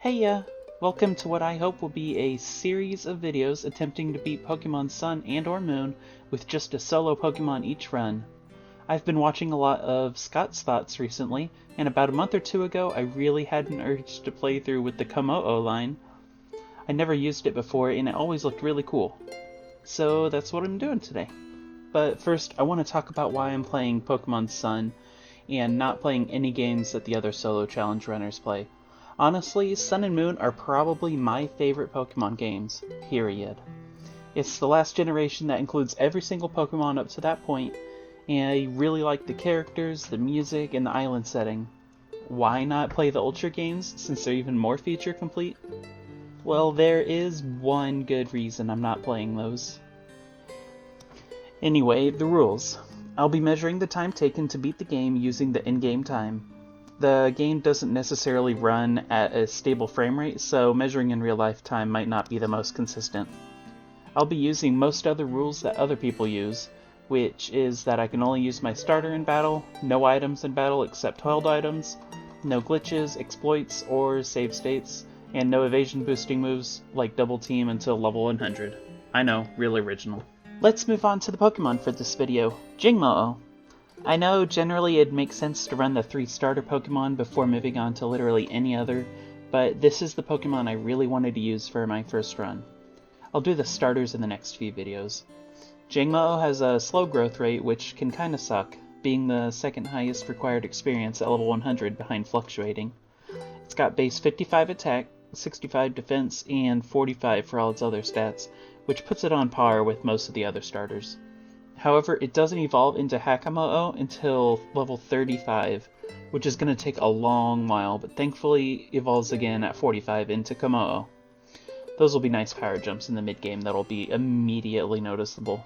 Hey welcome to what I hope will be a series of videos attempting to beat Pokemon Sun and or Moon with just a solo Pokemon each run. I've been watching a lot of Scott's Thoughts recently, and about a month or two ago I really had an urge to play through with the Kommo-o line. I never used it before and it always looked really cool. So that's what I'm doing today. But first I want to talk about why I'm playing Pokemon Sun and not playing any games that the other solo challenge runners play. Honestly, Sun and Moon are probably my favorite Pokemon games, period. It's the last generation that includes every single Pokemon up to that point, and I really like the characters, the music, and the island setting. Why not play the Ultra games, since they're even more feature complete? Well, there is one good reason I'm not playing those. Anyway, the rules. I'll be measuring the time taken to beat the game using the in-game time. The game doesn't necessarily run at a stable frame rate, so measuring in real life time might not be the most consistent. I'll be using most other rules that other people use, which is that I can only use my starter in battle, no items in battle except held items, no glitches, exploits, or save states, and no evasion boosting moves like double team until level 100. I know, real original. Let's move on to the Pokemon for this video, Jangmo-o. I know generally it makes sense to run the 3 starter Pokemon before moving on to literally any other, but this is the Pokemon I really wanted to use for my first run. I'll do the starters in the next few videos. Jangmo-o has a slow growth rate, which can kinda suck, being the second highest required experience at level 100 behind Fluctuating. It's got base 55 attack, 65 defense, and 45 for all its other stats, which puts it on par with most of the other starters. However, it doesn't evolve into Kommo-o until level 35, which is going to take a long while, but thankfully evolves again at 45 into Kommo-o. Those will be nice power jumps in the mid-game that'll be immediately noticeable.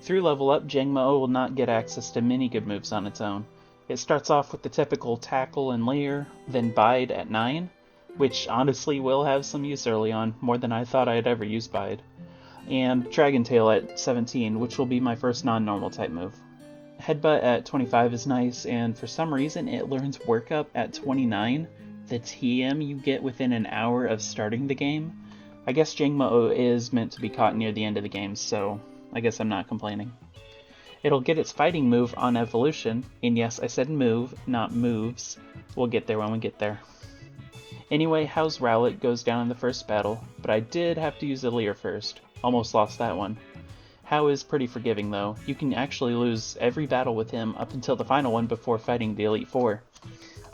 Through level up, Jangmo-o will not get access to many good moves on its own. It starts off with the typical Tackle and Lair, then Bide at 9, which honestly will have some use early on, more than I thought I'd ever use Bide. And Dragon Tail at 17, which will be my first non-normal type move. Headbutt at 25 is nice, and for some reason it learns Work Up at 29, the TM you get within an hour of starting the game. I guess Jangmo-o is meant to be caught near the end of the game, so I guess I'm not complaining. It'll get its fighting move on evolution, and yes, I said move, not moves. We'll get there when we get there. Anyway, How's Rowlet goes down in the first battle, but I did have to use a Leer first. Almost lost that one. How is pretty forgiving though. You can actually lose every battle with him up until the final one before fighting the Elite Four.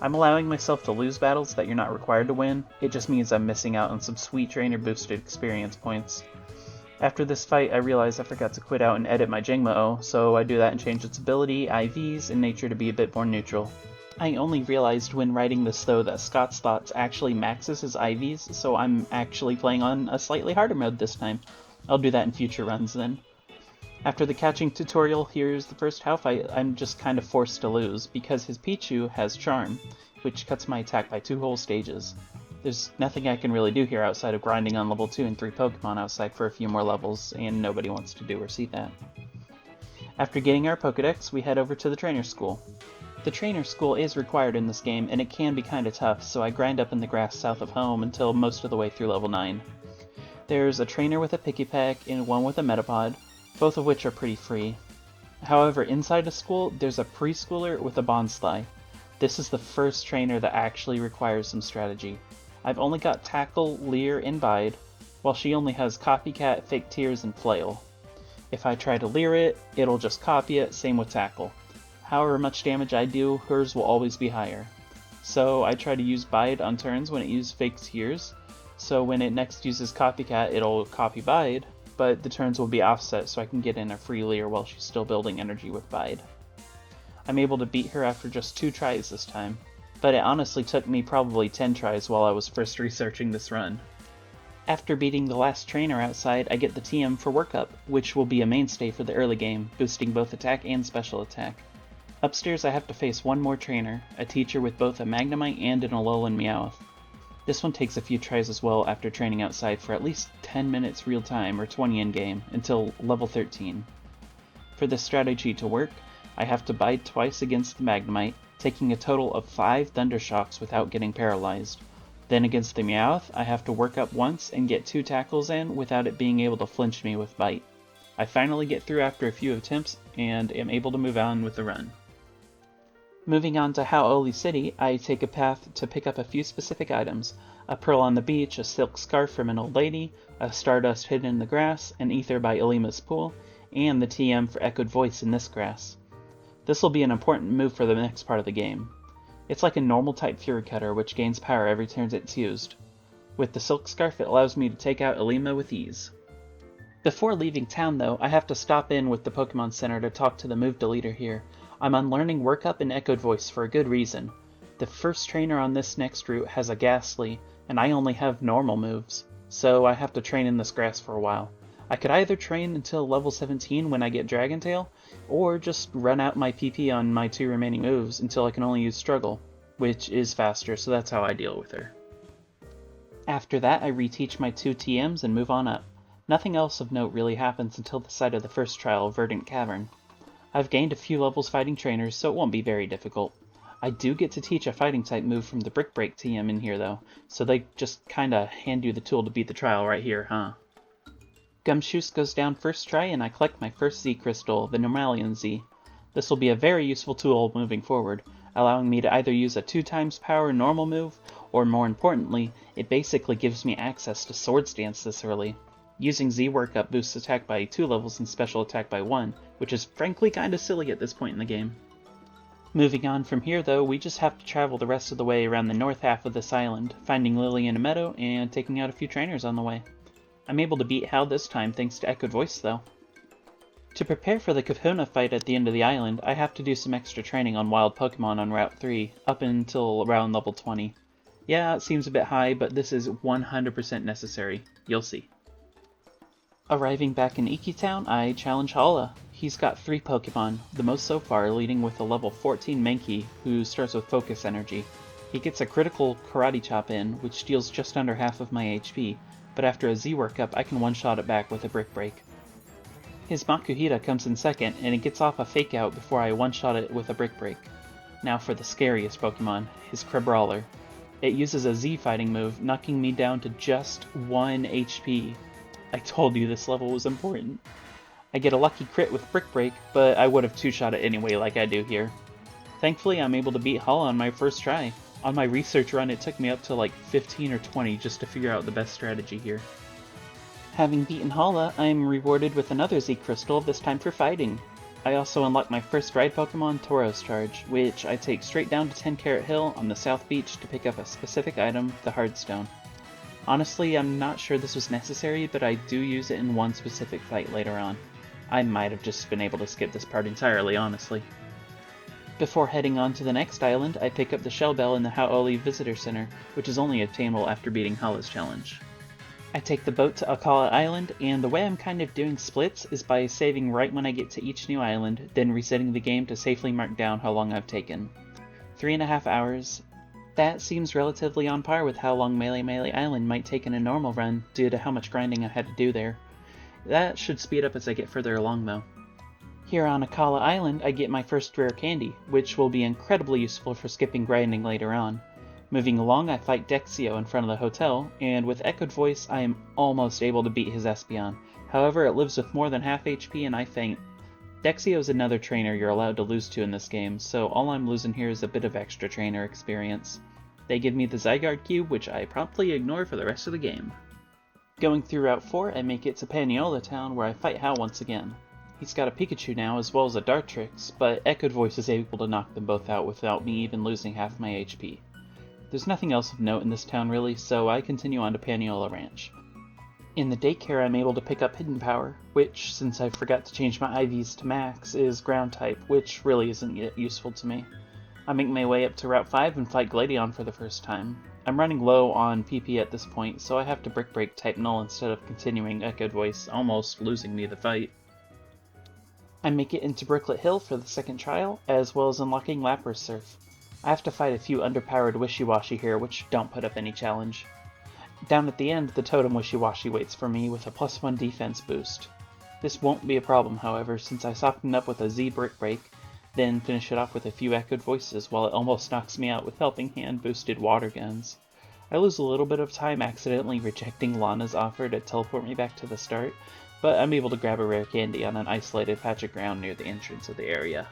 I'm allowing myself to lose battles that you're not required to win. It just means I'm missing out on some sweet trainer boosted experience points. After this fight, I realized I forgot to quit out and edit my Jangmo-o, so I do that and change its ability, IVs, and nature to be a bit more neutral. I only realized when writing this though that Scott's Thoughts actually maxes his IVs, so I'm actually playing on a slightly harder mode this time. I'll do that in future runs then. After the catching tutorial, here's the first How fight I'm just kind of forced to lose, because his Pichu has Charm, which cuts my attack by 2 whole stages. There's nothing I can really do here outside of grinding on level 2 and 3 Pokemon outside for a few more levels, and nobody wants to do or see that. After getting our Pokedex, we head over to the Trainer School. The Trainer School is required in this game, and it can be kinda tough, so I grind up in the grass south of home until most of the way through level 9. There's a trainer with a Pikipek and one with a Metapod, both of which are pretty free. However, inside the school, there's a preschooler with a Bonsly. This is the first trainer that actually requires some strategy. I've only got Tackle, Leer, and Bide, while she only has Copycat, Fake Tears, and Flail. If I try to Leer it, it'll just copy it, same with Tackle. However much damage I do, hers will always be higher. So I try to use Bide on turns when it uses Fake Tears, so when it next uses Copycat, it'll copy Bide, but the turns will be offset so I can get in a free Leer while she's still building energy with Bide. I'm able to beat her after just 2 tries this time, but it honestly took me probably 10 tries while I was first researching this run. After beating the last trainer outside, I get the TM for Work Up, which will be a mainstay for the early game, boosting both attack and special attack. Upstairs I have to face one more trainer, a teacher with both a Magnemite and an Alolan Meowth. This one takes a few tries as well after training outside for at least 10 minutes real time or 20 in-game, until level 13. For this strategy to work, I have to Bide twice against the Magnemite, taking a total of 5 Thunder Shocks without getting paralyzed, Then against the Meowth, I have to work up once and get 2 tackles in without it being able to flinch me with Bite. I finally get through after a few attempts and am able to move on with the run. Moving on to Hau'oli City, I take a path to pick up a few specific items: a pearl on the beach, a silk scarf from an old lady, a stardust hidden in the grass, an ether by Ilima's pool, and the TM for Echoed Voice in this grass. This will be an important move for the next part of the game. It's like a normal type Fury Cutter, which gains power every turn it's used. With the silk scarf, it allows me to take out Ilima with ease. Before leaving town though, I have to stop in with the Pokemon Center to talk to the move deleter here. I'm unlearning Workup and Echoed Voice for a good reason. The first trainer on this next route has a Ghastly, and I only have normal moves, so I have to train in this grass for a while. I could either train until level 17 when I get Dragon Tail, or just run out my PP on my 2 remaining moves until I can only use Struggle, which is faster, so that's how I deal with her. After that, I reteach my 2 TMs and move on up. Nothing else of note really happens until the site of the first trial, Verdant Cavern. I've gained a few levels fighting trainers, so it won't be very difficult. I do get to teach a fighting type move from the Brick Break TM in here though, so they just kinda hand you the tool to beat the trial right here, huh? Gumshoos goes down first try, and I collect my first Z Crystal, the Normalian Z. This will be a very useful tool moving forward, allowing me to either use a 2x power normal move, or more importantly, it basically gives me access to Swords Dance this early. Using Z Workup boosts attack by 2 levels and special attack by 1, which is frankly kinda silly at this point in the game. Moving on from here though, we just have to travel the rest of the way around the north half of this island, finding Lily in a meadow and taking out a few trainers on the way. I'm able to beat Hal this time thanks to Echoed Voice though. To prepare for the Kahuna fight at the end of the island, I have to do some extra training on wild Pokemon on Route 3, up until around level 20. Yeah, it seems a bit high, but this is 100% necessary. You'll see. Arriving back in Iki Town, I challenge Hala. He's got 3 Pokemon, the most so far, leading with a level 14 Mankey, who starts with Focus Energy. He gets a critical Karate Chop in, which deals just under half of my HP, but after a Z Workup I can one-shot it back with a Brick Break. His Makuhita comes in second, and it gets off a Fake Out before I one-shot it with a Brick Break. Now for the scariest Pokemon, his Crabrawler. It uses a Z fighting move, knocking me down to just 1 HP. I told you this level was important. I get a lucky crit with Brick Break, but I would have 2-shot it anyway like I do here. Thankfully I'm able to beat Hala on my first try. On my research run, it took me up to like 15 or 20 just to figure out the best strategy here. Having beaten Hala, I am rewarded with another Z Crystal, this time for fighting. I also unlock my first ride Pokemon, Tauros Charge, which I take straight down to 10 Carat Hill on the South Beach to pick up a specific item, the Hardstone. Honestly, I'm not sure this was necessary, but I do use it in one specific fight later on. I might have just been able to skip this part entirely, honestly. Before heading on to the next island, I pick up the Shell Bell in the Hau'oli Visitor Center, which is only attainable after beating Hala's challenge. I take the boat to Akala Island, and the way I'm kind of doing splits is by saving right when I get to each new island, then resetting the game to safely mark down how long I've taken. 3.5 hours. That seems relatively on par with how long Melee Island might take in a normal run, due to how much grinding I had to do there. That should speed up as I get further along though. Here on Akala Island, I get my first rare candy, which will be incredibly useful for skipping grinding later on. Moving along, I fight Dexio in front of the hotel, and with Echoed Voice, I am almost able to beat his Espeon. However, it lives with more than half HP and I faint. Dexio is another trainer you're allowed to lose to in this game, so all I'm losing here is a bit of extra trainer experience. They give me the Zygarde Cube, which I promptly ignore for the rest of the game. Going through Route 4, I make it to Paniolo Town, where I fight Hal once again. He's got a Pikachu now, as well as a Dartrix, but Echoed Voice is able to knock them both out without me even losing half my HP. There's nothing else of note in this town really, so I continue on to Paniolo Ranch. In the daycare I'm able to pick up Hidden Power, which, since I forgot to change my IVs to max, is Ground type, which really isn't yet useful to me. I make my way up to Route 5 and fight Gladion for the first time. I'm running low on PP at this point, so I have to Brick Break type Null instead of continuing Echoed Voice, almost losing me the fight. I make it into Brooklet Hill for the second trial, as well as unlocking Lapras Surf. I have to fight a few underpowered Wishy-Washy here, which don't put up any challenge. Down at the end, the Totem Wishy-Washy waits for me with a +1 defense boost. This won't be a problem, however, since I soften up with a Z Brick Break, then finish it off with a few Echoed Voices while it almost knocks me out with Helping Hand boosted water guns. I lose a little bit of time accidentally rejecting Lana's offer to teleport me back to the start, but I'm able to grab a rare candy on an isolated patch of ground near the entrance of the area.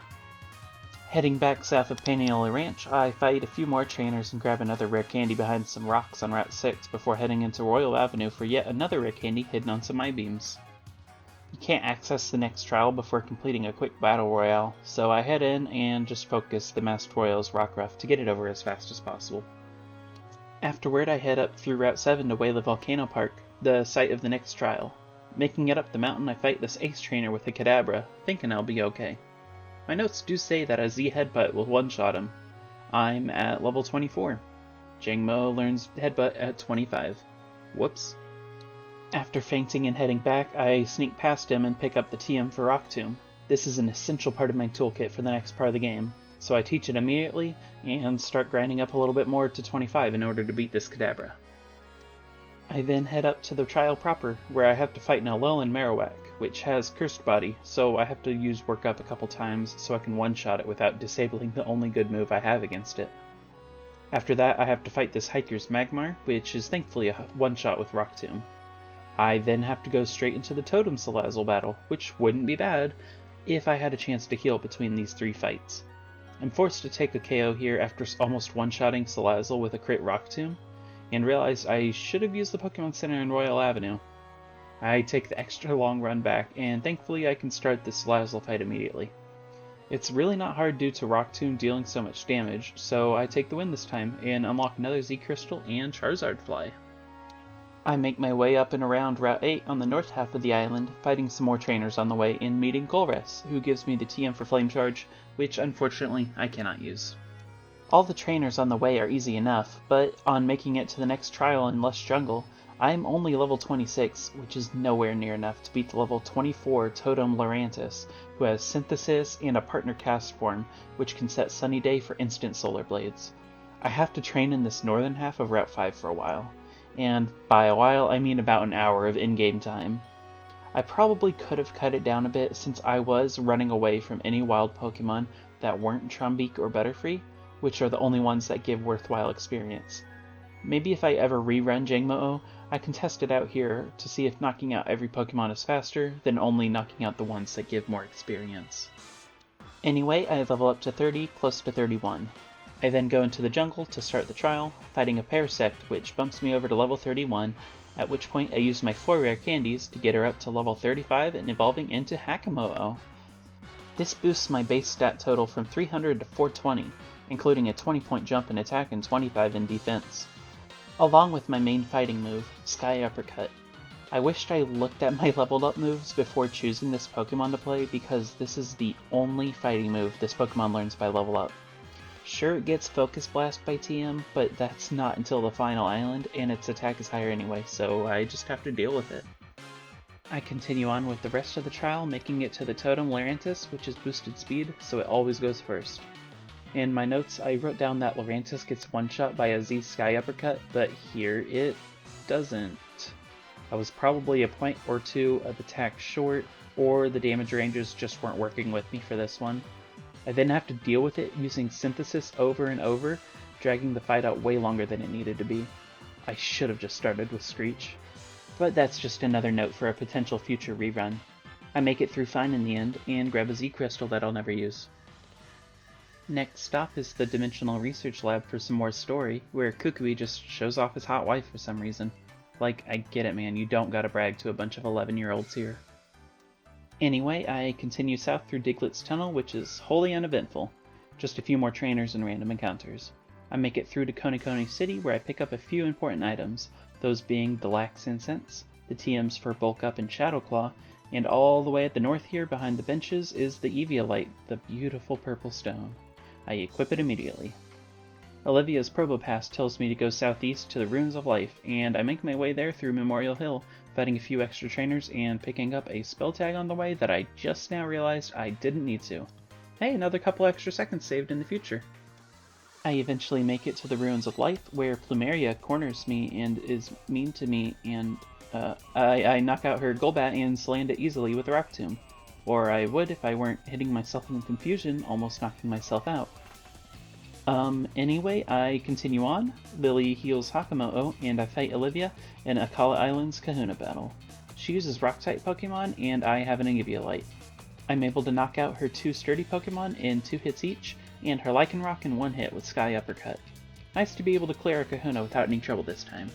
Heading back south of Paneola Ranch, I fight a few more trainers and grab another rare candy behind some rocks on Route 6 before heading into Royal Avenue for yet another rare candy hidden on some I-beams. You can't access the next trial before completing a quick battle royale, so I head in and just focus the Masked Royal's rock ruff to get it over as fast as possible. Afterward, I head up through Route 7 to Wayla Volcano Park, the site of the next trial. Making it up the mountain, I fight this ace trainer with a Kadabra, thinking I'll be okay. My notes do say that a Z headbutt will one-shot him. I'm at level 24. Jangmo-o learns headbutt at 25. Whoops. After fainting and heading back, I sneak past him and pick up the TM for Rock Tomb. This is an essential part of my toolkit for the next part of the game, so I teach it immediately and start grinding up a little bit more to 25 in order to beat this Kadabra. I then head up to the trial proper, where I have to fight Nalil and Marowak, which has Cursed Body, so I have to use Work Up a couple times so I can one-shot it without disabling the only good move I have against it. After that, I have to fight this Hiker's Magmar, which is thankfully a one-shot with Rock Tomb. I then have to go straight into the Totems Salazzle battle, which wouldn't be bad if I had a chance to heal between these three fights. I'm forced to take a KO here after almost one-shotting Salazzle with a crit Rock Tomb, and realized I should have used the Pokemon Center in Royal Avenue. I take the extra long run back, and thankfully I can start the Salazzle fight immediately. It's really not hard due to Rock Tomb dealing so much damage, so I take the win this time, and unlock another Z Crystal and Charizard Fly. I make my way up and around Route 8 on the north half of the island, fighting some more trainers on the way and meeting Golres, who gives me the TM for Flame Charge, which unfortunately I cannot use. All the trainers on the way are easy enough, but on making it to the next trial in Lush Jungle, I am only level 26, which is nowhere near enough to beat the level 24 Totem Lurantis, who has Synthesis and a partner cast form, which can set Sunny Day for instant Solar Blades. I have to train in this northern half of Route 5 for a while, and by a while I mean about an hour of in-game time. I probably could have cut it down a bit since I was running away from any wild Pokemon that weren't Trumbeak or Butterfree, which are the only ones that give worthwhile experience. Maybe if I ever rerun Jangmo-o, I can test it out here to see if knocking out every Pokemon is faster than only knocking out the ones that give more experience. Anyway, I level up to 30, close to 31. I then go into the jungle to start the trial, fighting a Parasect, which bumps me over to level 31, at which point I use my 4 rare candies to get her up to level 35 and evolving into Kommo-o. This boosts my base stat total from 300 to 420, including a 20-point jump in attack and 25 in defense, along with my main fighting move, Sky Uppercut. I wished I looked at my leveled up moves before choosing this Pokemon to play because this is the only fighting move this Pokemon learns by level up. Sure, it gets Focus Blast by TM, but that's not until the final island, and its attack is higher anyway, so I just have to deal with it. I continue on with the rest of the trial, making it to the Totem Lurantis, which is boosted speed, so it always goes first. In my notes, I wrote down that Lurantis gets one-shot by a Z Sky Uppercut, but here it doesn't. I was probably a point or two of attack short, or the damage ranges just weren't working with me for this one. I then have to deal with it using Synthesis over and over, dragging the fight out way longer than it needed to be. I should have just started with Screech. But that's just another note for a potential future rerun. I make it through fine in the end, and grab a Z Crystal that I'll never use. Next stop is the Dimensional Research Lab for some more story, where Kukui just shows off his hot wife for some reason. Like, I get it, man, you don't gotta brag to a bunch of 11-year-olds here. Anyway, I continue south through Diglett's Tunnel, which is wholly uneventful. Just a few more trainers and random encounters. I make it through to Konikoni City, where I pick up a few important items, those being the Lax Incense, the TMs for Bulk Up and Shadow Claw, and all the way at the north here behind the benches is the Eviolite, the beautiful purple stone. I equip it immediately. Olivia's Probopass tells me to go southeast to the Ruins of Life, and I make my way there through Memorial Hill, fighting a few extra trainers and picking up a spell tag on the way that I just now realized I didn't need to. Hey, another couple extra seconds saved in the future. I eventually make it to the Ruins of Life, where Plumeria corners me and is mean to me, and I knock out her Golbat and sland it easily with Rock Tomb. Or I would if I weren't hitting myself in confusion, almost knocking myself out. Anyway, I continue on. Lily heals Kommo-o, and I fight Olivia in Akala Island's Kahuna battle. She uses Rock-type Pokemon, and I have an Eviolite. I'm able to knock out her 2 sturdy Pokemon in 2 hits each, and her Lycanroc in 1 hit with Sky Uppercut. Nice to be able to clear a Kahuna without any trouble this time.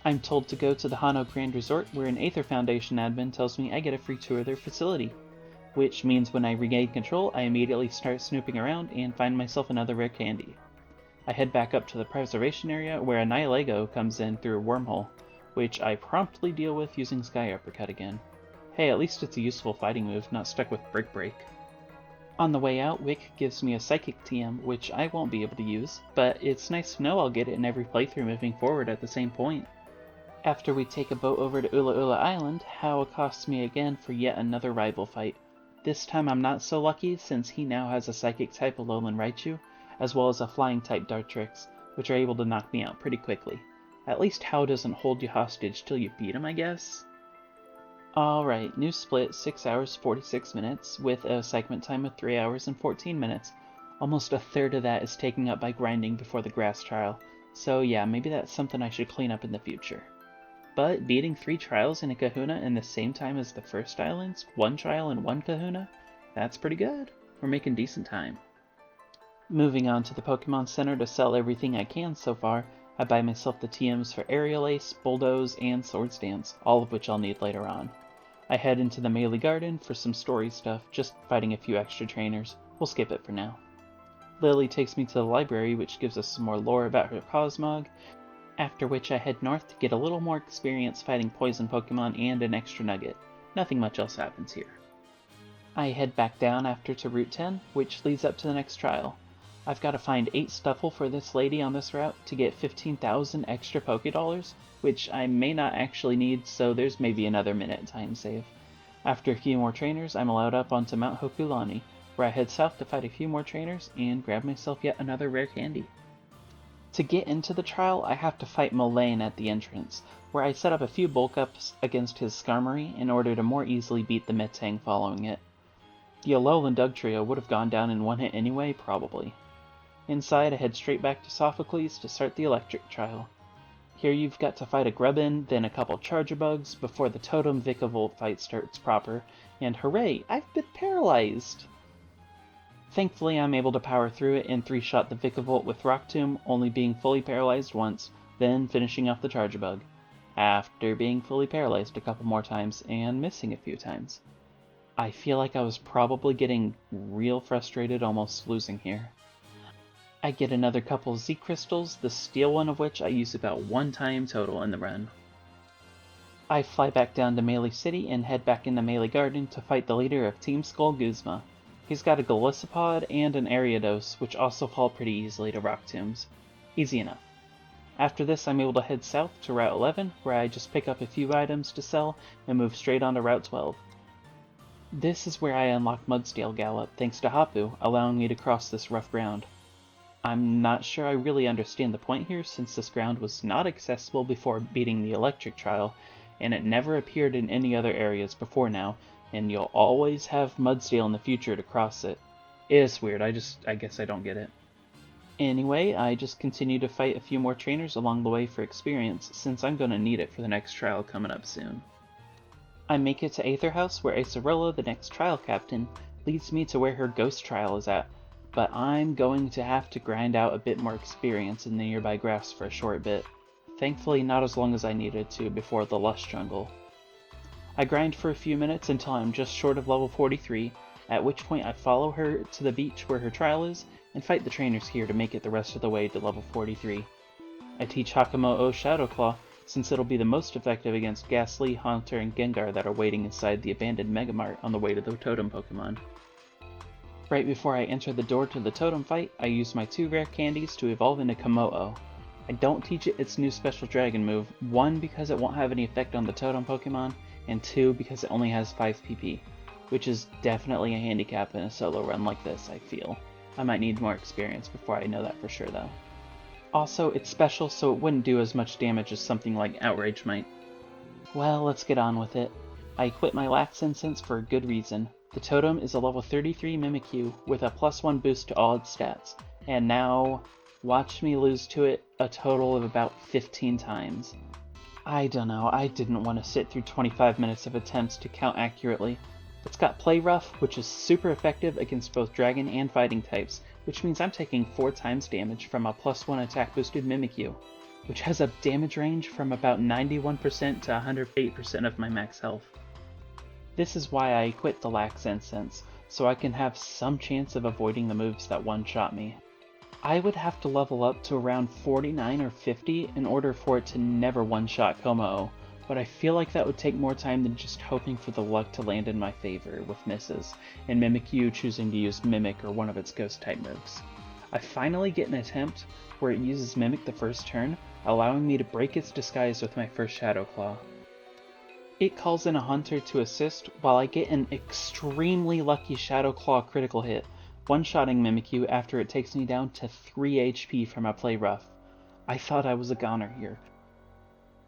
I'm told to go to the Hano Grand Resort, where an Aether Foundation admin tells me I get a free tour of their facility. Which means when I regain control, I immediately start snooping around and find myself another rare candy. I head back up to the preservation area where a Nihilego comes in through a wormhole, which I promptly deal with using Sky Uppercut again. Hey, at least it's a useful fighting move, not stuck with Brick Break. On the way out, Wick gives me a Psychic TM, which I won't be able to use, but it's nice to know I'll get it in every playthrough moving forward at the same point. After we take a boat over to Ula Ula Island, Hao accosts me again for yet another rival fight. This time I'm not so lucky, since he now has a Psychic-type Alolan Raichu, as well as a Flying-type Dartrix, which are able to knock me out pretty quickly. At least Hao doesn't hold you hostage till you beat him, I guess? Alright, new split, 6 hours 46 minutes, with a segment time of 3 hours and 14 minutes. Almost a third of that is taken up by grinding before the grass trial, so yeah, maybe that's something I should clean up in the future. But beating 3 trials in a Kahuna in the same time as the first islands, 1 trial and 1 Kahuna, that's pretty good. We're making decent time. Moving on to the Pokemon Center to sell everything I can so far, I buy myself the TMs for Aerial Ace, Bulldoze, and Swords Dance, all of which I'll need later on. I head into the Melee Garden for some story stuff, just fighting a few extra trainers. We'll skip it for now. Lily takes me to the library, which gives us some more lore about her Cosmog, after which I head north to get a little more experience fighting poison Pokemon and an extra nugget. Nothing much else happens here. I head back down after to Route 10, which leads up to the next trial. I've got to find 8 Stuffle for this lady on this route to get 15,000 extra Pokédollars, which I may not actually need, so there's maybe another minute time save. After a few more trainers, I'm allowed up onto Mount Hokulani, where I head south to fight a few more trainers and grab myself yet another rare candy. To get into the trial, I have to fight Mullane at the entrance, where I set up a few bulk ups against his Skarmory in order to more easily beat the Metang following it. The Alolan Dugtrio would have gone down in 1 hit anyway, probably. Inside, I head straight back to Sophocles to start the electric trial. Here you've got to fight a Grubbin, then a couple Chargerbugs, before the Totem Vikavolt fight starts proper, and hooray, I've been paralyzed! Thankfully, I'm able to power through it and 3-shot the Vikavolt with Rock Tomb, only being fully paralyzed once, then finishing off the Chargebug, after being fully paralyzed a couple more times and missing a few times. I feel like I was probably getting real frustrated, almost losing here. I get another couple Z Crystals, the steel one of which I use about 1 time total in the run. I fly back down to Melee City and head back into Melee Garden to fight the leader of Team Skull, Guzma. He's got a Golisopod and an Ariados, which also fall pretty easily to Rock Tombs. Easy enough. After this, I'm able to head south to Route 11, where I just pick up a few items to sell and move straight on to Route 12. This is where I unlock Mudsdale Gallop, thanks to Hapu, allowing me to cross this rough ground. I'm not sure I really understand the point here, since this ground was not accessible before beating the electric trial, and it never appeared in any other areas before now, and you'll always have Mudsdale in the future to cross it. It's weird, I guess I don't get it. Anyway, I just continue to fight a few more trainers along the way for experience, since I'm gonna need it for the next trial coming up soon. I make it to Aether House, where Acerola, the next trial captain, leads me to where her ghost trial is at, but I'm going to have to grind out a bit more experience in the nearby grass for a short bit. Thankfully not as long as I needed to before the Lush Jungle. I grind for a few minutes until I'm just short of level 43, at which point I follow her to the beach where her trial is, and fight the trainers here to make it the rest of the way to level 43. I teach Kommo-o Shadow Claw, since it'll be the most effective against Ghastly, Haunter, and Gengar that are waiting inside the abandoned Megamart on the way to the Totem Pokemon. Right before I enter the door to the Totem fight, I use my 2 rare candies to evolve into Kommo-o. I don't teach it its new special dragon move, 1 because it won't have any effect on the Totem Pokemon, and 2 because it only has 5 PP, which is definitely a handicap in a solo run like this, I feel. I might need more experience before I know that for sure though. Also, it's special, so it wouldn't do as much damage as something like Outrage might. Well, let's get on with it. I equip my Lax Incense for a good reason. The Totem is a level 33 Mimikyu with a +1 boost to all its stats, and now watch me lose to it a total of about 15 times. I don't know, I didn't want to sit through 25 minutes of attempts to count accurately. It's got Play Rough, which is super effective against both dragon and fighting types, which means I'm taking 4 times damage from a +1 attack boosted Mimikyu, which has a damage range from about 91% to 108% of my max health. This is why I equip the Lax Incense, so I can have some chance of avoiding the moves that one-shot me. I would have to level up to around 49 or 50 in order for it to never one-shot Kommo-o, but I feel like that would take more time than just hoping for the luck to land in my favor with misses, and Mimikyu choosing to use Mimic or one of its ghost-type moves. I finally get an attempt where it uses Mimic the first turn, allowing me to break its disguise with my first Shadow Claw. It calls in a Hunter to assist, while I get an extremely lucky Shadow Claw critical hit, one-shotting Mimikyu after it takes me down to 3 HP from a Play Rough. I thought I was a goner here.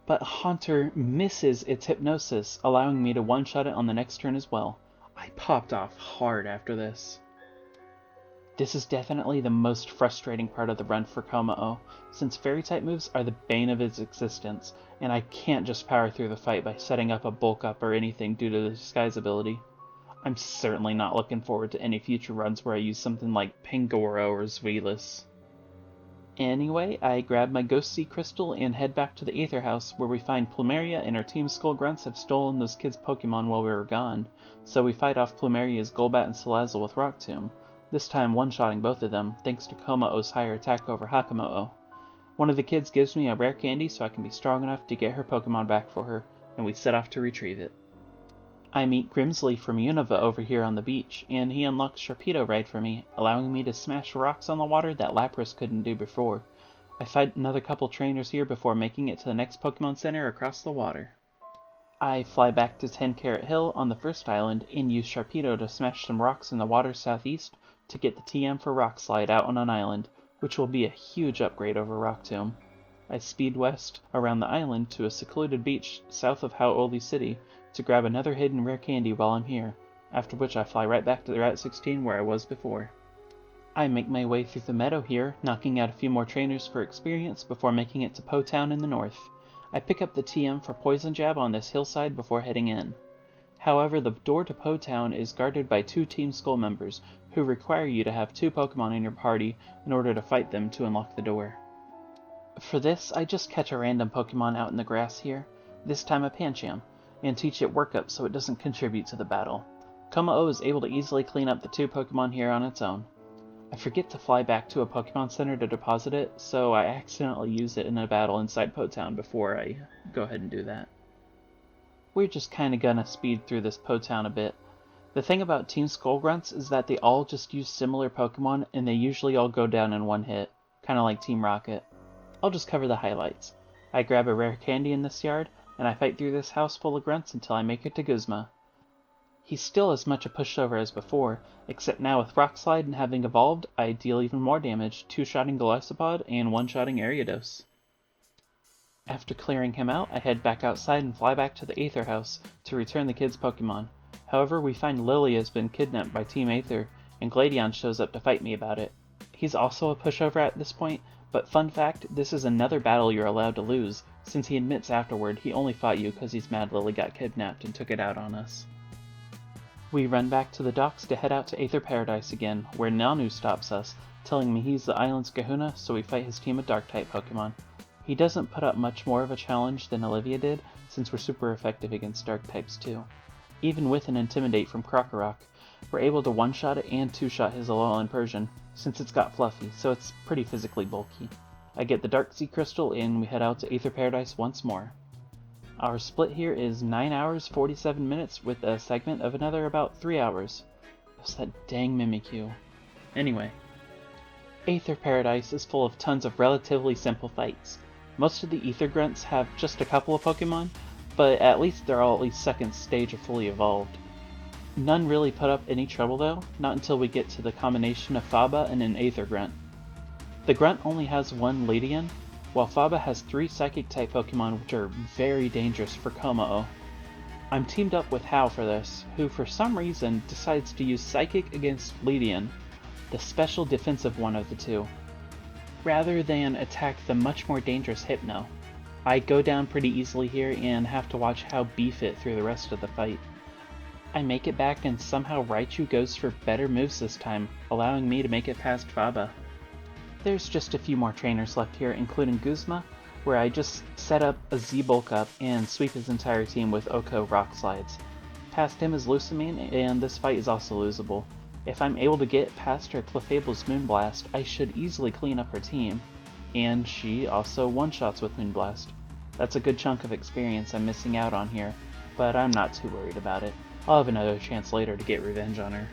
But Hunter misses its Hypnosis, allowing me to one-shot it on the next turn as well. I popped off hard after this. This is definitely the most frustrating part of the run for Kommo-o, since Fairy-type moves are the bane of its existence, and I can't just power through the fight by setting up a bulk up or anything due to the disguise ability. I'm certainly not looking forward to any future runs where I use something like Pangoro or Zweilous. Anyway, I grab my Ghost Sea Crystal and head back to the Aether House, where we find Plumeria and our Team Skull Grunts have stolen those kids' Pokemon while we were gone, so we fight off Plumeria's Golbat and Salazzle with Rock Tomb, this time one-shotting both of them, thanks to Kommo-o's higher attack over Hakamo-o. One of the kids gives me a rare candy so I can be strong enough to get her Pokemon back for her, and we set off to retrieve it. I meet Grimsley from Unova over here on the beach, and he unlocks Sharpedo Ride for me, allowing me to smash rocks on the water that Lapras couldn't do before. I fight another couple trainers here before making it to the next Pokemon Center across the water. I fly back to 10 Carat Hill on the first island and use Sharpedo to smash some rocks in the water southeast to get the TM for Rock Slide out on an island, which will be a huge upgrade over Rock Tomb. I speed west around the island to a secluded beach south of Hau'oli City to grab another hidden rare candy while I'm here, after which I fly right back to the Route 16 where I was before. I make my way through the meadow here, knocking out a few more trainers for experience before making it to Po Town in the north. I pick up the TM for Poison Jab on this hillside before heading in. However, the door to Po Town is guarded by 2 Team Skull members, who require you to have 2 Pokemon in your party in order to fight them to unlock the door. For this, I just catch a random Pokemon out in the grass here, this time a Pancham, and teach it Work Up so it doesn't contribute to the battle. Kommo-o is able to easily clean up the 2 Pokemon here on its own. I forget to fly back to a Pokemon Center to deposit it, so I accidentally use it in a battle inside Po Town before I go ahead and do that. We're just kinda gonna speed through this Po Town a bit. The thing about Team Skull Grunts is that they all just use similar Pokemon, and they usually all go down in one hit, kinda like Team Rocket. I'll just cover the highlights. I grab a rare candy in this yard, and I fight through this house full of grunts until I make it to Guzma. He's still as much a pushover as before, except now with Rock Slide and having evolved, I deal even more damage, 2-shotting Golisopod and 1-shotting Ariados. After clearing him out, I head back outside and fly back to the Aether House to return the kids' Pokemon. However, we find Lily has been kidnapped by Team Aether, and Gladion shows up to fight me about it. He's also a pushover at this point, but fun fact, this is another battle you're allowed to lose, since he admits afterward he only fought you because he's mad Lily got kidnapped and took it out on us. We run back to the docks to head out to Aether Paradise again, where Nanu stops us, telling me he's the island's Kahuna, so we fight his team of Dark-type Pokemon. He doesn't put up much more of a challenge than Olivia did, since we're super effective against Dark-types too. Even with an Intimidate from Krokorok, we're able to one-shot it and two-shot his Alolan Persian, since it's got Fluffy, so it's pretty physically bulky. I get the Dark Sea Crystal and we head out to Aether Paradise once more. Our split here is 9 hours 47 minutes with a segment of another about 3 hours. It was that dang Mimikyu. Anyway, Aether Paradise is full of tons of relatively simple fights. Most of the Ether Grunts have just a couple of Pokemon, but at least they're all at least second stage of fully evolved. None really put up any trouble though, not until we get to the combination of Faba and an Aether Grunt. The Grunt only has one Ledian, while Faba has 3 Psychic-type Pokemon which are very dangerous for Kommo-o. I'm teamed up with Hal for this, who for some reason decides to use Psychic against Ledian, the special defensive one of the two, rather than attack the much more dangerous Hypno. I go down pretty easily here and have to watch how beef it through the rest of the fight. I make it back and somehow Raichu goes for better moves this time, allowing me to make it past Faba. There's just a few more trainers left here, including Guzma, where I just set up a Z bulk up and sweep his entire team with Oko rock slides. Past him is Lusamine, and this fight is also losable. If I'm able to get past her Clefable's Moonblast, I should easily clean up her team, and she also one-shots with Moonblast. That's a good chunk of experience I'm missing out on here, but I'm not too worried about it. I'll have another chance later to get revenge on her.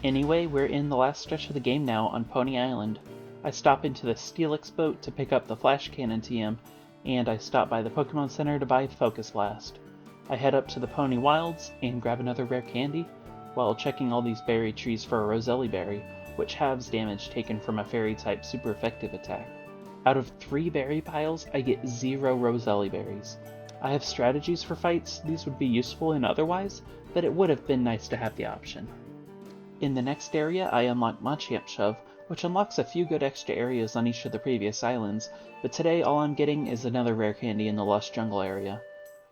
Anyway, we're in the last stretch of the game now on Pony Island. I stop into the Steelix boat to pick up the Flash Cannon TM, and I stop by the Pokemon Center to buy Focus Blast. I head up to the Pony Wilds and grab another rare candy, while checking all these berry trees for a Roselli Berry, which halves damage taken from a Fairy-type super effective attack. Out of 3 berry piles, I get 0 Roselli Berries. I have strategies for fights these would be useful in otherwise, but it would have been nice to have the option. In the next area, I unlock Machamp Shove, which unlocks a few good extra areas on each of the previous islands, but today all I'm getting is another rare candy in the Lush Jungle area.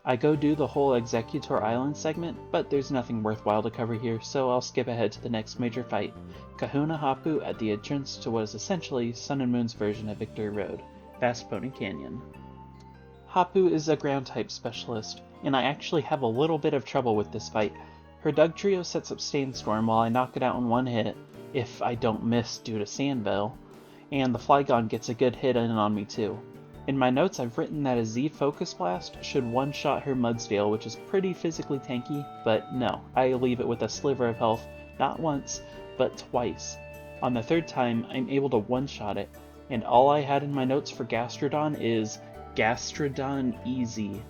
I go do the whole Executor Island segment, but there's nothing worthwhile to cover here, so I'll skip ahead to the next major fight, Kahuna Hapu at the entrance to what is essentially Sun and Moon's version of Victory Road, Fast Pony Canyon. Hapu is a ground-type specialist, and I actually have a little bit of trouble with this fight. Her Dugtrio sets up Sandstorm while I knock it out in one hit, if I don't miss due to Sandbell, and the Flygon gets a good hit in on me too. In my notes I've written that a Z Focus Blast should one-shot her Mudsdale, which is pretty physically tanky, but no, I leave it with a sliver of health, not once, but twice. On the third time, I'm able to one-shot it, and all I had in my notes for Gastrodon is Gastrodon Easy.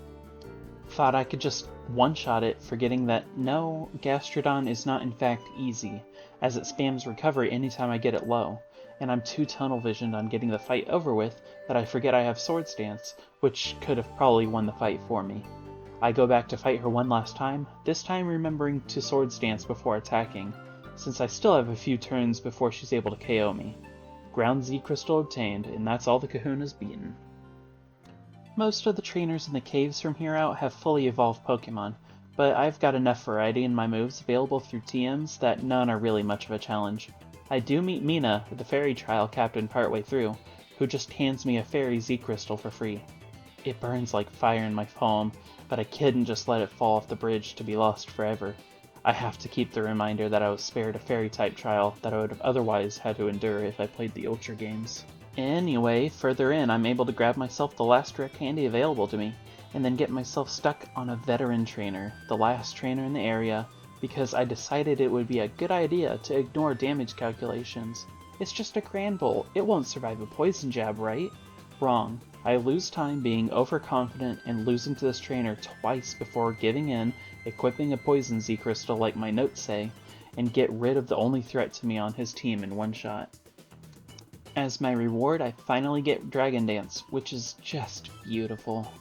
Thought I could just one-shot it, forgetting that no, Gastrodon is not in fact easy, as it spams recovery anytime I get it low, and I'm too tunnel-visioned on getting the fight over with that I forget I have Swords Dance, which could have probably won the fight for me. I go back to fight her one last time, this time remembering to Swords Dance before attacking, since I still have a few turns before she's able to KO me. Ground Z Crystal obtained, and that's all the Kahunas beaten. Most of the trainers in the caves from here out have fully evolved Pokemon, but I've got enough variety in my moves available through TMs that none are really much of a challenge. I do meet Mina, the Fairy Trial Captain partway through, who just hands me a Fairy Z Crystal for free. It burns like fire in my palm, but I couldn't just let it fall off the bridge to be lost forever. I have to keep the reminder that I was spared a Fairy-type trial that I would have otherwise had to endure if I played the Ultra games. Anyway, further in, I'm able to grab myself the last rare candy available to me, and then get myself stuck on a veteran trainer, the last trainer in the area, because I decided it would be a good idea to ignore damage calculations. It's just a Granbull, it won't survive a poison jab, right? Wrong. I lose time being overconfident and losing to this trainer twice before giving in, equipping a Poison Z Crystal like my notes say, and get rid of the only threat to me on his team in one shot. As my reward, I finally get Dragon Dance, which is just beautiful.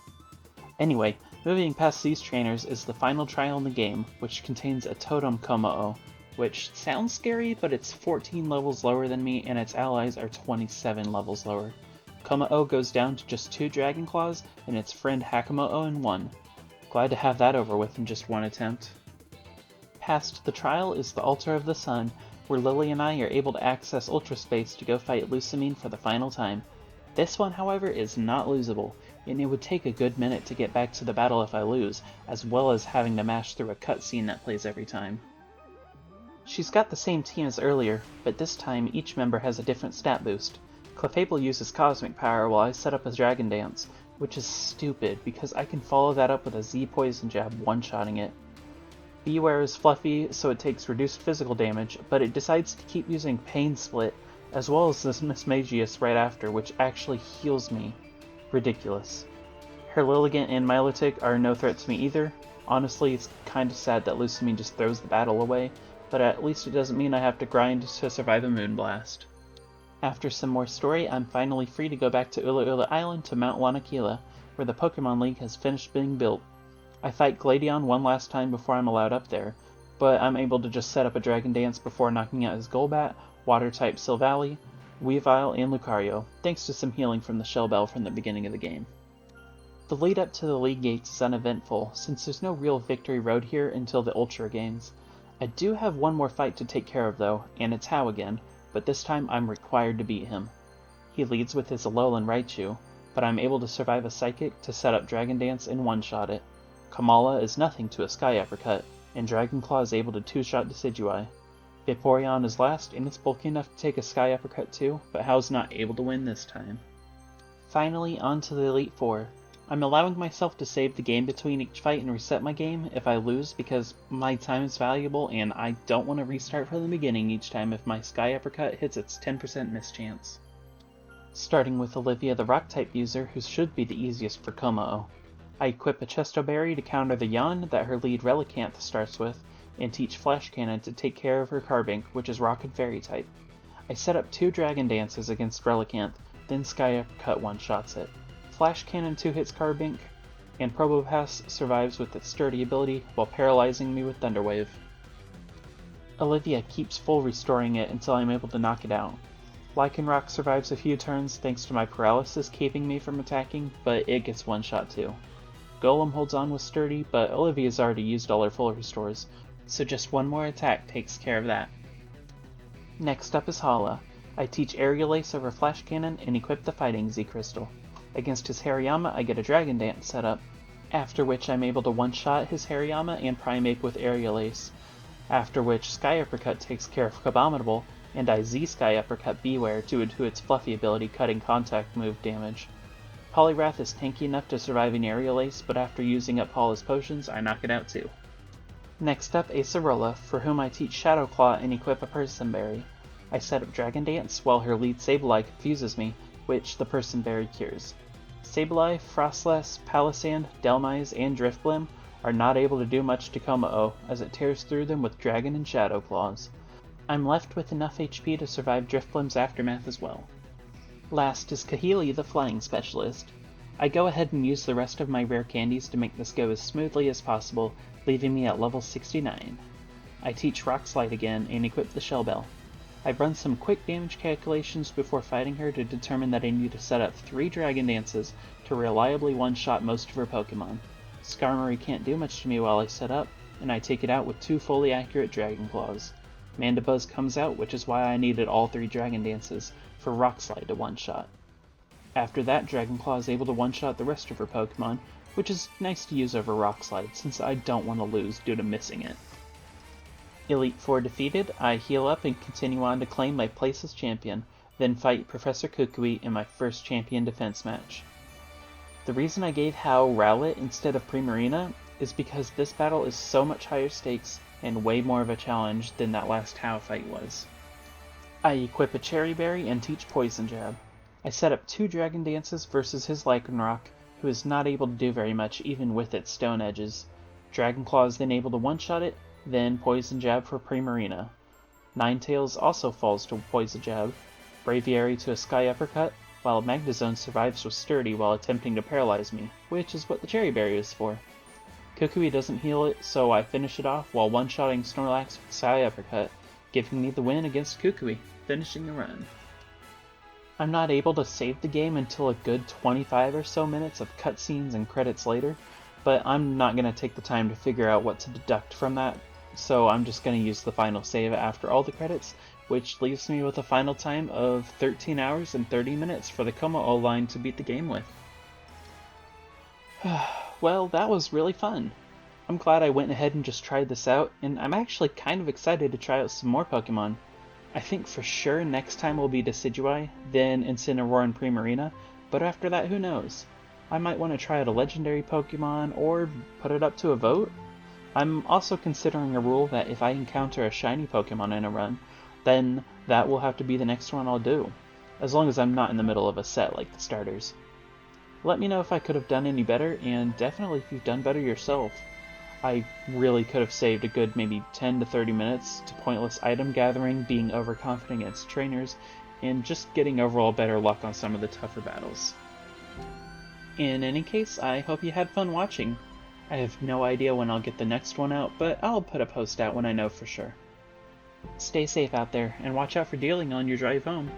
Anyway, moving past these trainers is the final trial in the game, which contains a Totem Kommo-o, which sounds scary, but it's 14 levels lower than me and its allies are 27 levels lower. Kommo-o goes down to just 2 Dragon Claws, and its friend Hakamo-o in 1. Glad to have that over with in just one attempt. Past the trial is the Altar of the Sun, where Lily and I are able to access Ultra Space to go fight Lusamine for the final time. This one, however, is not losable, and it would take a good minute to get back to the battle if I lose, as well as having to mash through a cutscene that plays every time. She's got the same team as earlier, but this time each member has a different stat boost. Clefable uses Cosmic Power while I set up a Dragon Dance, which is stupid because I can follow that up with a Z Poison Jab one-shotting it. Beware is fluffy, so it takes reduced physical damage, but it decides to keep using Pain Split, as well as this Miss Magius right after, which actually heals me. Ridiculous. Her Lilligant and Milotic are no threat to me either. Honestly, it's kinda sad that Lusamine just throws the battle away, but at least it doesn't mean I have to grind to survive a Moonblast. After some more story, I'm finally free to go back to Ula Ula Island to Mount Wanakila, where the Pokemon League has finished being built. I fight Gladion one last time before I'm allowed up there, but I'm able to just set up a Dragon Dance before knocking out his Golbat, Water-type Silvally, Weavile, and Lucario, thanks to some healing from the Shell Bell from the beginning of the game. The lead up to the League Gates is uneventful, since there's no real victory road here until the Ultra games. I do have one more fight to take care of though, and it's Hau again, but this time I'm required to beat him. He leads with his Alolan Raichu, but I'm able to survive a Psychic to set up Dragon Dance and one-shot it. Kamala is nothing to a Sky Uppercut, and Dragon Claw is able to two-shot Decidueye. Vaporeon is last, and it's bulky enough to take a Sky Uppercut too, but Hau's not able to win this time. Finally, on to the Elite Four. I'm allowing myself to save the game between each fight and reset my game if I lose because my time is valuable and I don't want to restart from the beginning each time if my Sky Uppercut hits its 10% mischance. Starting with Olivia the Rock-type user, who should be the easiest for Kommo-o. I equip a Chesto Berry to counter the Yawn that her lead Relicanth starts with, and teach Flash Cannon to take care of her Carbink, which is Rock and Fairy type. I set up 2 Dragon Dances against Relicanth, then Sky Uppercut one-shots it. Flash Cannon 2-hits Carbink, and Probopass survives with its Sturdy ability while paralyzing me with Thunder Wave. Olivia keeps full restoring it until I'm able to knock it out. Lycanroc survives a few turns thanks to my paralysis keeping me from attacking, but it gets one-shot too. Golem holds on with Sturdy, but Olivia's already used all her full restores, so just one more attack takes care of that. Next up is Hala. I teach Aerial Ace over Flash Cannon and equip the Fighting Z-Crystal. Against his Hariyama I get a Dragon Dance set up, after which I'm able to one-shot his Hariyama and Primeape with Aerial Ace, after which Sky Uppercut takes care of Kabominable, and I Z-Sky Uppercut Beware due to its Fluffy ability cutting contact move damage. Poliwrath is tanky enough to survive an Aerial Ace, but after using up Paula's potions, I knock it out too. Next up, Acerola, for whom I teach Shadow Claw and equip a Person Berry. I set up Dragon Dance while her lead Sableye confuses me, which the Person Berry cures. Sableye, Frostlass, Palisand, Delmise, and Driftblim are not able to do much to Kommo-o, as it tears through them with Dragon and Shadow Claws. I'm left with enough HP to survive Driftblim's aftermath as well. Last is Kahili the Flying Specialist. I go ahead and use the rest of my rare candies to make this go as smoothly as possible, leaving me at level 69. I teach Rock Slide again and equip the Shell Bell. I run some quick damage calculations before fighting her to determine that I need to set up 3 Dragon Dances to reliably one-shot most of her Pokemon. Skarmory can't do much to me while I set up, and I take it out with 2 fully accurate Dragon Claws. Mandibuzz comes out, which is why I needed all 3 Dragon Dances for Rock Slide to one-shot. After that, Dragon Claw is able to one-shot the rest of her Pokemon, which is nice to use over Rock Slide since I don't want to lose due to missing it. Elite Four defeated, I heal up and continue on to claim my place as champion, then fight Professor Kukui in my first champion defense match. The reason I gave Hau Rowlet instead of Primarina is because this battle is so much higher stakes and way more of a challenge than that last Hau fight was. I equip a Cherry Berry and teach Poison Jab. I set up 2 Dragon Dances versus his Lycanroc, who is not able to do very much even with its stone edges. Dragon Claw is then able to one-shot it, then Poison Jab for Primarina. Ninetales also falls to Poison Jab, Braviary to a Sky Uppercut, while Magnezone survives with Sturdy while attempting to paralyze me, which is what the Cherry Berry is for. Kukui doesn't heal it, so I finish it off while one-shotting Snorlax with Sky Uppercut, giving me the win against Kukui, finishing the run. I'm not able to save the game until a good 25 or so minutes of cutscenes and credits later, but I'm not going to take the time to figure out what to deduct from that, so I'm just going to use the final save after all the credits, which leaves me with a final time of 13 hours and 30 minutes for the Kommo-o line to beat the game with. Well, that was really fun. I'm glad I went ahead and just tried this out, and I'm actually kind of excited to try out some more Pokemon. I think for sure next time will be Decidueye, then Incineroar and Primarina, but after that, who knows? I might want to try out a legendary Pokemon, or put it up to a vote. I'm also considering a rule that if I encounter a shiny Pokemon in a run, then that will have to be the next one I'll do, as long as I'm not in the middle of a set like the starters. Let me know if I could have done any better, and definitely if you've done better yourself. I really could have saved a good maybe 10 to 30 minutes to pointless item gathering, being overconfident against trainers, and just getting overall better luck on some of the tougher battles. In any case, I hope you had fun watching. I have no idea when I'll get the next one out, but I'll put a post out when I know for sure. Stay safe out there, and watch out for dealing on your drive home.